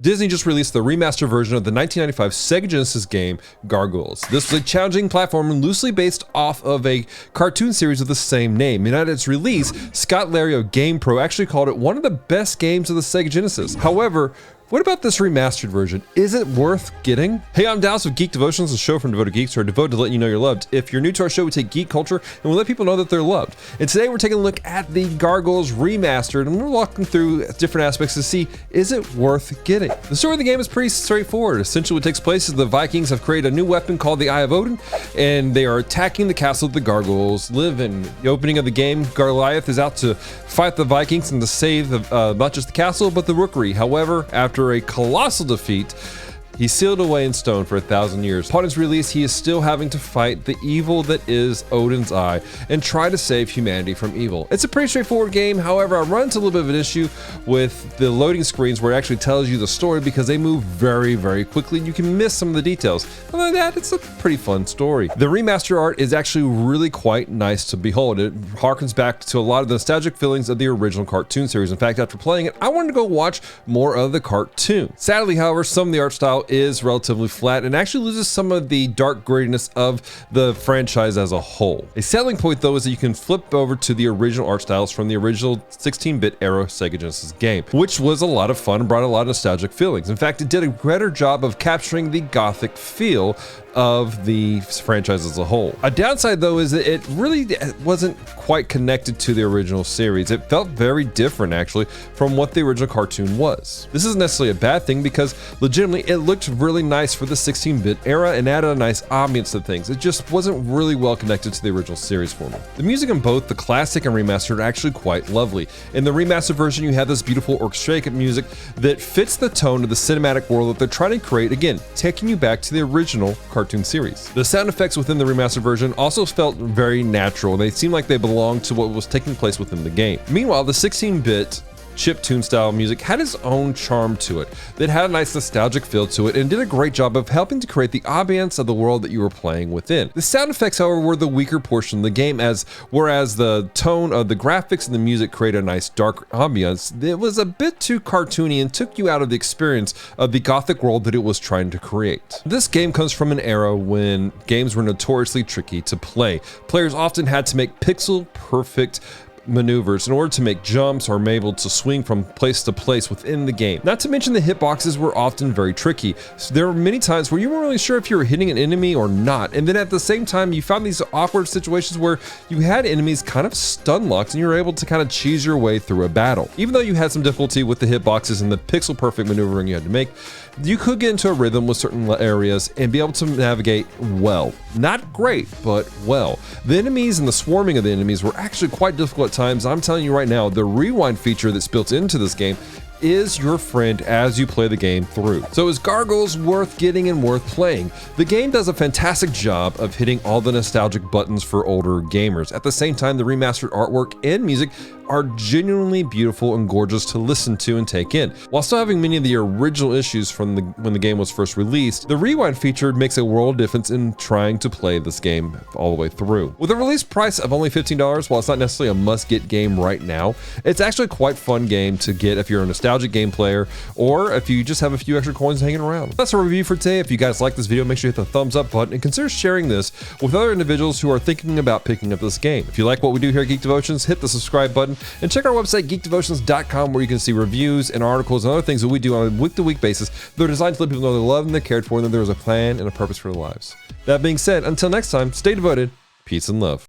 Disney just released the remastered version of the 1995 Sega Genesis game, Gargoyles. This was a challenging platformer loosely based off of a cartoon series of the same name, and at its release, Scott Larry of GamePro actually called it one of the best games of the Sega Genesis. However, what about this remastered version? Is it worth getting? Hey, I'm Dallas with Geek Devotions, a show from devoted geeks who are devoted to letting you know you're loved. If you're new to our show, we take geek culture and we let people know that they're loved. And today we're taking a look at the Gargoyles Remastered, and we're walking through different aspects to see, is it worth getting? The story of the game is pretty straightforward. Essentially what takes place is the Vikings have created a new weapon called the Eye of Odin, and they are attacking the castle the Gargoyles live in. The opening of the game, Goliath is out to fight the Vikings and to save not just the castle, but the rookery. However, after a colossal defeat, he's sealed away in stone for 1,000 years. Upon his release, he is still having to fight the evil that is Odin's Eye and try to save humanity from evil. It's a pretty straightforward game. However, I run into a little bit of an issue with the loading screens where it actually tells you the story because they move very, very quickly and you can miss some of the details. Other than that, it's a pretty fun story. The remaster art is actually really quite nice to behold. It harkens back to a lot of the nostalgic feelings of the original cartoon series. In fact, after playing it, I wanted to go watch more of the cartoon. Sadly, however, some of the art style is relatively flat and actually loses some of the dark grittiness of the franchise as a whole. A selling point though is that you can flip over to the original art styles from the original 16-bit era Sega Genesis game, which was a lot of fun and brought a lot of nostalgic feelings. In fact, it did a better job of capturing the gothic feel of the franchise as a whole. A downside though is that it really wasn't quite connected to the original series. It felt very different actually from what the original cartoon was. This isn't necessarily a bad thing because legitimately it looked really nice for the 16-bit era and added a nice ambience to things. It just wasn't really well connected to the original series for me. The music in both the classic and remastered are actually quite lovely. In the remastered version, you have this beautiful orchestrated music that fits the tone of the cinematic world that they're trying to create, again, taking you back to the original cartoon series. The sound effects within the remastered version also felt very natural. They seemed like they belonged to what was taking place within the game. Meanwhile, the 16-bit chiptune style music had its own charm to it that had a nice nostalgic feel to it and did a great job of helping to create the ambience of the world that you were playing within. The sound effects, however, were the weaker portion of the game, whereas the tone of the graphics and the music created a nice dark ambience. It was a bit too cartoony and took you out of the experience of the gothic world that it was trying to create. This game comes from an era when games were notoriously tricky to play. Players often had to make pixel perfect maneuvers in order to make jumps or be able to swing from place to place within the game. Not to mention the hitboxes were often very tricky. So there were many times where you weren't really sure if you were hitting an enemy or not, and then at the same time you found these awkward situations where you had enemies kind of stun locked and you were able to kind of cheese your way through a battle. Even though you had some difficulty with the hitboxes and the pixel perfect maneuvering you had to make, you could get into a rhythm with certain areas and be able to navigate well. Not great, but well. The enemies and the swarming of the enemies were actually quite difficult at times. I'm telling you right now, the rewind feature that's built into this game is your friend as you play the game through. So is Gargoyles worth getting and worth playing? The game does a fantastic job of hitting all the nostalgic buttons for older gamers. At the same time, the remastered artwork and music are genuinely beautiful and gorgeous to listen to and take in. While still having many of the original issues from when the game was first released, the rewind feature makes a world of difference in trying to play this game all the way through. With a release price of only $15, while it's not necessarily a must-get game right now, it's actually a quite fun game to get if you're a nostalgic game player or if you just have a few extra coins hanging around. That's our review for today. If you guys like this video, make sure you hit the thumbs up button and consider sharing this with other individuals who are thinking about picking up this game. If you like what we do here at Geek Devotions, hit the subscribe button and check our website geekdevotions.com where you can see reviews and articles and other things that we do on a week-to-week basis. They're designed to let people know they're loved and they're cared for and that there is a plan and a purpose for their lives. That being said, until next time, stay devoted, peace and love.